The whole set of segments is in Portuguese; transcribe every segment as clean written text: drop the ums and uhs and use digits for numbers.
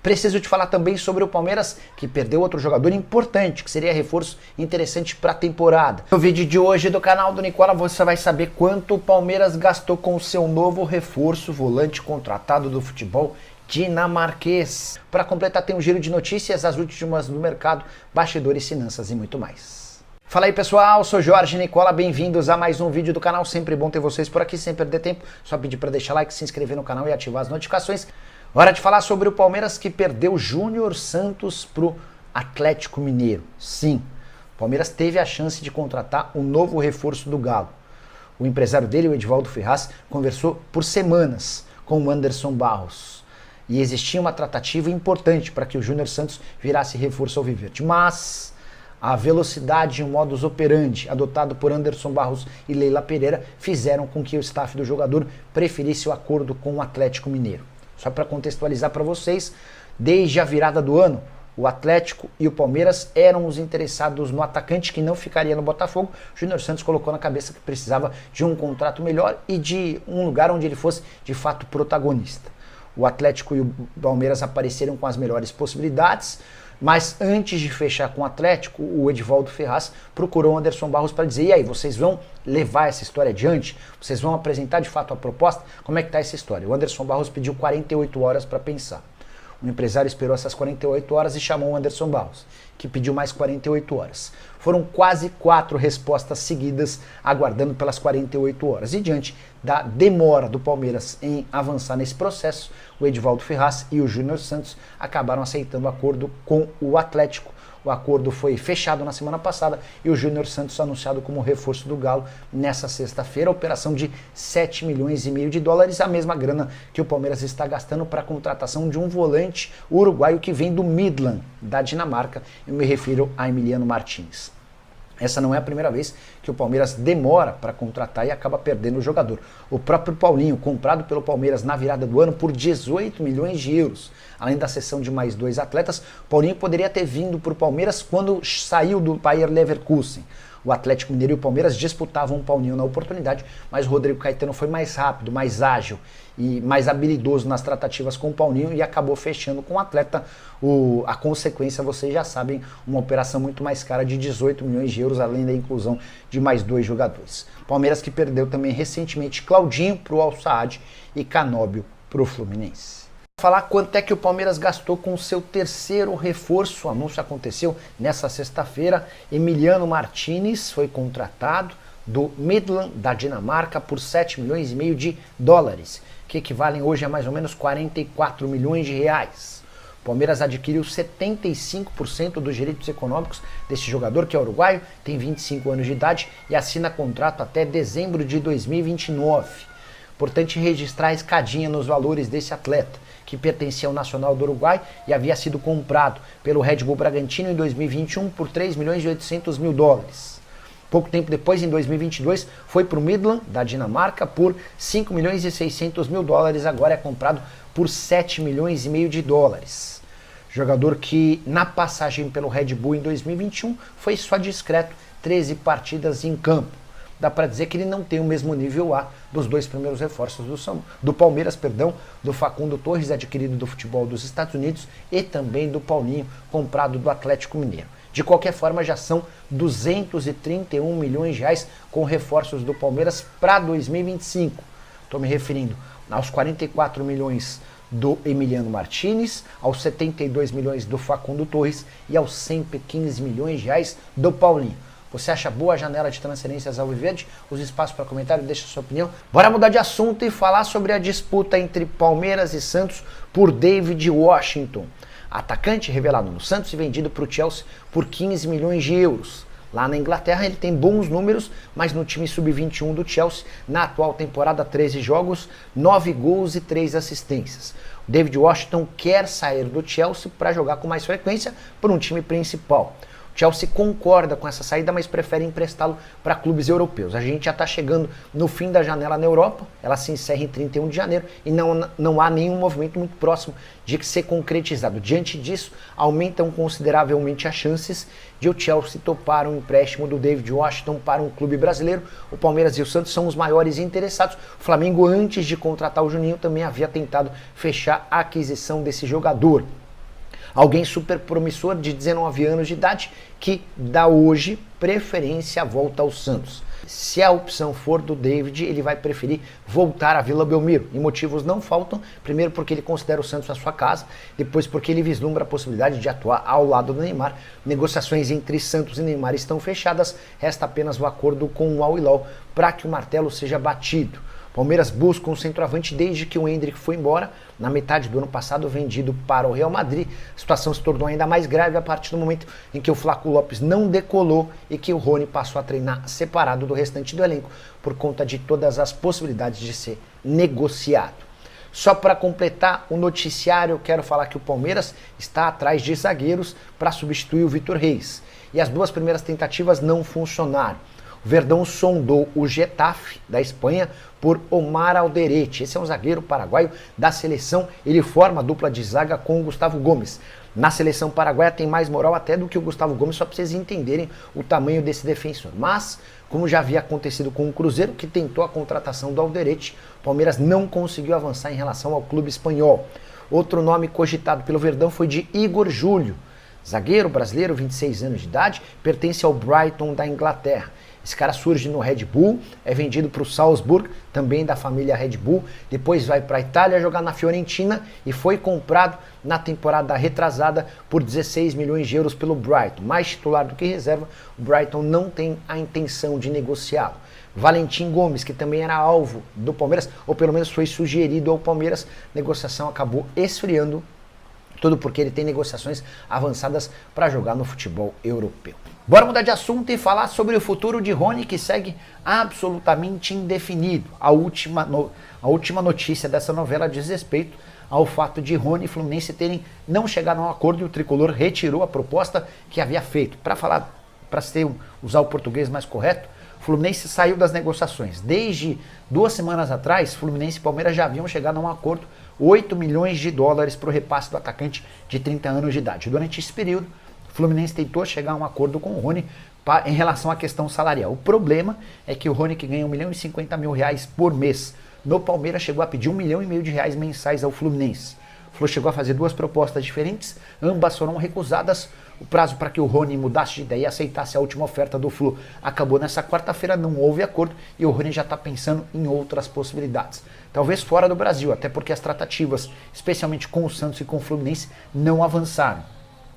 Preciso te falar também sobre o Palmeiras, que perdeu outro jogador importante, que seria reforço interessante para a temporada. No vídeo de hoje do canal do Nicola, você vai saber quanto o Palmeiras gastou com o seu novo reforço, volante contratado do futebol dinamarquês. Para completar, tem um giro de notícias, as últimas do mercado, bastidores, finanças e muito mais. Fala aí pessoal, sou Jorge Nicola, bem-vindos a mais um vídeo do canal, sempre bom ter vocês por aqui, sem perder tempo, só pedir para deixar like, se inscrever no canal e ativar as notificações. Hora de falar sobre o Palmeiras que perdeu Júnior Santos pro Atlético Mineiro. Sim, o Palmeiras teve a chance de contratar um novo reforço do Galo. O empresário dele, o Edivaldo Ferraz, conversou por semanas com o Anderson Barros. E existia uma tratativa importante para que o Júnior Santos virasse reforço alviverde. Mas a velocidade e o modus operandi adotado por Anderson Barros e Leila Pereira fizeram com que o staff do jogador preferisse o acordo com o Atlético Mineiro. Só para contextualizar para vocês, desde a virada do ano, o Atlético e o Palmeiras eram os interessados no atacante que não ficaria no Botafogo. O Júnior Santos colocou na cabeça que precisava de um contrato melhor e de um lugar onde ele fosse de fato protagonista. O Atlético e o Palmeiras apareceram com as melhores possibilidades, mas antes de fechar com o Atlético, o Edivaldo Ferraz procurou o Anderson Barros para dizer: e aí, vocês vão levar essa história adiante? Vocês vão apresentar de fato a proposta? Como é que está essa história? O Anderson Barros pediu 48 horas para pensar. O empresário esperou essas 48 horas e chamou o Anderson Barros, que pediu mais 48 horas. Foram quase 4 respostas seguidas, aguardando pelas 48 horas. E diante da demora do Palmeiras em avançar nesse processo, o Edivaldo Ferraz e o Júnior Santos acabaram aceitando o acordo com o Atlético. O acordo foi fechado na semana passada e o Júnior Santos anunciado como reforço do Galo nessa sexta-feira. Operação de 7,5 milhões de dólares, a mesma grana que o Palmeiras está gastando para a contratação de um volante uruguaio que vem do Midland, da Dinamarca. Eu me refiro a Emiliano Martins. Essa não é a primeira vez que o Palmeiras demora para contratar e acaba perdendo o jogador. O próprio Paulinho, comprado pelo Palmeiras na virada do ano por 18 milhões de euros. Além da cessão de mais 2 atletas, Paulinho poderia ter vindo para o Palmeiras quando saiu do Bayer Leverkusen. O Atlético Mineiro e o Palmeiras disputavam o Paulinho na oportunidade, mas o Rodrigo Caetano foi mais rápido, mais ágil e mais habilidoso nas tratativas com o Paulinho e acabou fechando com o atleta. A consequência, vocês já sabem, uma operação muito mais cara de 18 milhões de euros, além da inclusão de mais 2 jogadores. Palmeiras que perdeu também recentemente Claudinho para o Al Saad e Canóbio para o Fluminense. Falar quanto é que o Palmeiras gastou com o seu terceiro reforço. O anúncio aconteceu nessa sexta-feira. Emiliano Martins foi contratado do Midland, da Dinamarca, por 7,5 milhões de dólares, que equivalem hoje a mais ou menos 44 milhões de reais. O Palmeiras adquiriu 75% dos direitos econômicos desse jogador, que é uruguaio, tem 25 anos de idade e assina contrato até dezembro de 2029. Importante registrar a escadinha nos valores desse atleta, que pertencia ao Nacional do Uruguai e havia sido comprado pelo Red Bull Bragantino em 2021 por 3 milhões e 800 mil dólares. Pouco tempo depois, em 2022, foi para o Midland, da Dinamarca, por 5 milhões e 600 mil dólares, agora é comprado por 7 milhões e meio de dólares. Jogador que, na passagem pelo Red Bull em 2021, foi só discreto, 13 partidas em campo. Dá para dizer que ele não tem o mesmo nível A dos 2 primeiros reforços do Palmeiras, do Facundo Torres, adquirido do futebol dos Estados Unidos, e também do Paulinho, comprado do Atlético Mineiro. De qualquer forma, já são 231 milhões de reais com reforços do Palmeiras para 2025. Estou me referindo aos 44 milhões do Emiliano Martins, aos 72 milhões do Facundo Torres e aos 115 milhões de reais do Paulinho. Você acha boa a janela de transferências alviverde? Use espaço para comentário, deixa sua opinião. Bora mudar de assunto e falar sobre a disputa entre Palmeiras e Santos por David Washington. Atacante revelado no Santos e vendido para o Chelsea por 15 milhões de euros. Lá na Inglaterra ele tem bons números, mas no time sub-21 do Chelsea, na atual temporada, 13 jogos, 9 gols e 3 assistências. O David Washington quer sair do Chelsea para jogar com mais frequência por um time principal. Chelsea concorda com essa saída, mas prefere emprestá-lo para clubes europeus. A gente já está chegando no fim da janela na Europa, ela se encerra em 31 de janeiro e não há nenhum movimento muito próximo de ser concretizado. Diante disso, aumentam consideravelmente as chances de o Chelsea topar um empréstimo do David Washington para um clube brasileiro. O Palmeiras e o Santos são os maiores interessados. O Flamengo, antes de contratar o Juninho, também havia tentado fechar a aquisição desse jogador. Alguém super promissor de 19 anos de idade que dá hoje preferência à volta ao Santos. Se a opção for do David, ele vai preferir voltar à Vila Belmiro. E motivos não faltam. Primeiro porque ele considera o Santos a sua casa. Depois porque ele vislumbra a possibilidade de atuar ao lado do Neymar. Negociações entre Santos e Neymar estão fechadas. Resta apenas o acordo com o Al Hilal para que o martelo seja batido. Palmeiras busca um centroavante desde que o Endrick foi embora, na metade do ano passado vendido para o Real Madrid. A situação se tornou ainda mais grave a partir do momento em que o Flaco Lopes não decolou e que o Rony passou a treinar separado do restante do elenco por conta de todas as possibilidades de ser negociado. Só para completar o noticiário, eu quero falar que o Palmeiras está atrás de zagueiros para substituir o Vitor Reis. E as duas primeiras tentativas não funcionaram. O Verdão sondou o Getafe, da Espanha, por Omar Alderete. Esse é um zagueiro paraguaio da seleção. Ele forma a dupla de zaga com o Gustavo Gomes. Na seleção paraguaia tem mais moral até do que o Gustavo Gomes, só para vocês entenderem o tamanho desse defensor. Mas, como já havia acontecido com o Cruzeiro, que tentou a contratação do Alderete, o Palmeiras não conseguiu avançar em relação ao clube espanhol. Outro nome cogitado pelo Verdão foi de Igor Júlio. Zagueiro brasileiro, 26 anos de idade, pertence ao Brighton da Inglaterra. Esse cara surge no Red Bull, é vendido para o Salzburg, também da família Red Bull, depois vai para a Itália jogar na Fiorentina e foi comprado na temporada retrasada por 16 milhões de euros pelo Brighton. Mais titular do que reserva, o Brighton não tem a intenção de negociá-lo. Valentim Gomes, que também era alvo do Palmeiras, ou pelo menos foi sugerido ao Palmeiras, negociação acabou esfriando, tudo porque ele tem negociações avançadas para jogar no futebol europeu. Bora mudar de assunto e falar sobre o futuro de Rony, que segue absolutamente indefinido. A última notícia dessa novela diz respeito ao fato de Rony e Fluminense não chegado a um acordo e o tricolor retirou a proposta que havia feito. Para usar o português mais correto, o Fluminense saiu das negociações. Desde 2 semanas atrás, Fluminense e Palmeiras já haviam chegado a um acordo, 8 milhões de dólares para o repasse do atacante de 30 anos de idade. Durante esse período, o Fluminense tentou chegar a um acordo com o Rony em relação à questão salarial. O problema é que o Rony, que ganha R$1.050.000 por mês no Palmeiras, chegou a pedir R$1,5 milhão mensais ao Fluminense. O Flu chegou a fazer 2 propostas diferentes, ambas foram recusadas. O prazo para que o Rony mudasse de ideia e aceitasse a última oferta do Flu acabou nessa quarta-feira, não houve acordo e o Rony já está pensando em outras possibilidades. Talvez fora do Brasil, até porque as tratativas, especialmente com o Santos e com o Fluminense, não avançaram.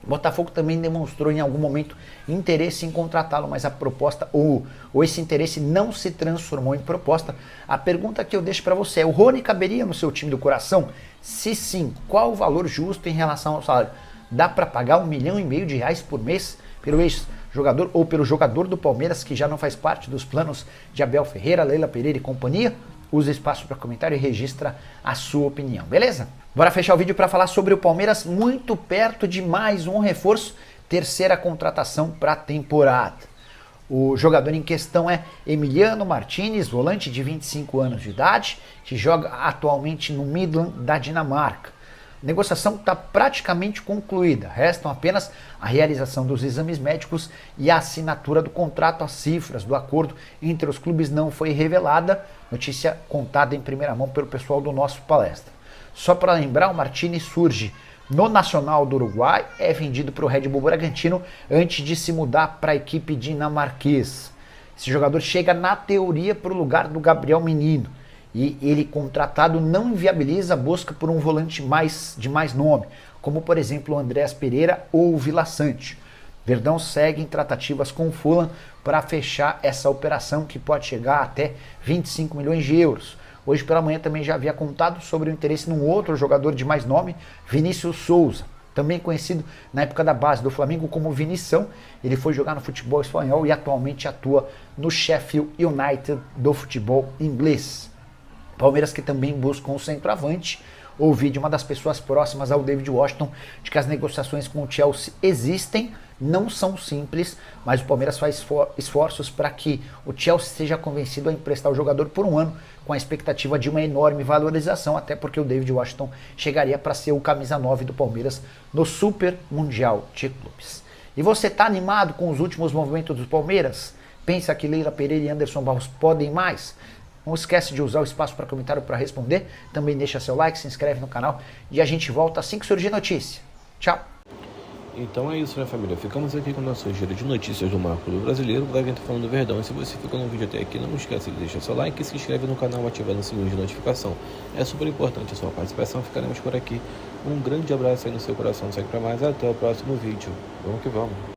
O Botafogo também demonstrou em algum momento interesse em contratá-lo, mas a proposta ou esse interesse não se transformou em proposta. A pergunta que eu deixo para você é: o Rony caberia no seu time do coração? Se sim, qual o valor justo em relação ao salário? Dá para pagar R$1,5 milhão por mês pelo ex-jogador ou pelo jogador do Palmeiras que já não faz parte dos planos de Abel Ferreira, Leila Pereira e companhia? Use espaço para comentário e registra a sua opinião, beleza? Bora fechar o vídeo para falar sobre o Palmeiras muito perto de mais um reforço, terceira contratação para a temporada. O jogador em questão é Emiliano Martinez, volante de 25 anos de idade, que joga atualmente no Midland da Dinamarca. A negociação está praticamente concluída, restam apenas a realização dos exames médicos e a assinatura do contrato. As cifras do acordo entre os clubes não foi revelada, notícia contada em primeira mão pelo pessoal do nosso palestra. Só para lembrar, o Martinez surge no Nacional do Uruguai, é vendido para o Red Bull Bragantino antes de se mudar para a equipe dinamarquesa. Esse jogador chega na teoria para o lugar do Gabriel Menino. E ele, contratado, não inviabiliza a busca por um volante de mais nome, como por exemplo o Andréas Pereira ou o Vila Sante. Verdão segue em tratativas com o Fulham para fechar essa operação que pode chegar até 25 milhões de euros. Hoje pela manhã também já havia contado sobre o interesse num outro jogador de mais nome, Vinícius Souza, também conhecido na época da base do Flamengo como Vinição. Ele foi jogar no futebol espanhol e atualmente atua no Sheffield United do futebol inglês. Palmeiras que também busca um centroavante. Ouvi de uma das pessoas próximas ao David Washington de que as negociações com o Chelsea existem, não são simples, mas o Palmeiras faz esforços para que o Chelsea seja convencido a emprestar o jogador por um ano, com a expectativa de uma enorme valorização, até porque o David Washington chegaria para ser o camisa 9 do Palmeiras no Super Mundial de Clubes. E você está animado com os últimos movimentos do Palmeiras? Pensa que Leila Pereira e Anderson Barros podem mais? Não esquece de usar o espaço para comentário para responder. Também deixa seu like, se inscreve no canal e a gente volta assim que surgir notícia. Tchau! Então é isso, né, família? Ficamos aqui com o nosso giro de notícias do Marco do Brasileiro, da Vento Falando do Verdão. E se você ficou no vídeo até aqui, não esqueça de deixar seu like e se inscreve no canal ativando o sininho de notificação. É super importante a sua participação, ficaremos por aqui. Um grande abraço aí no seu coração, segue pra mais, até o próximo vídeo. Vamos que vamos!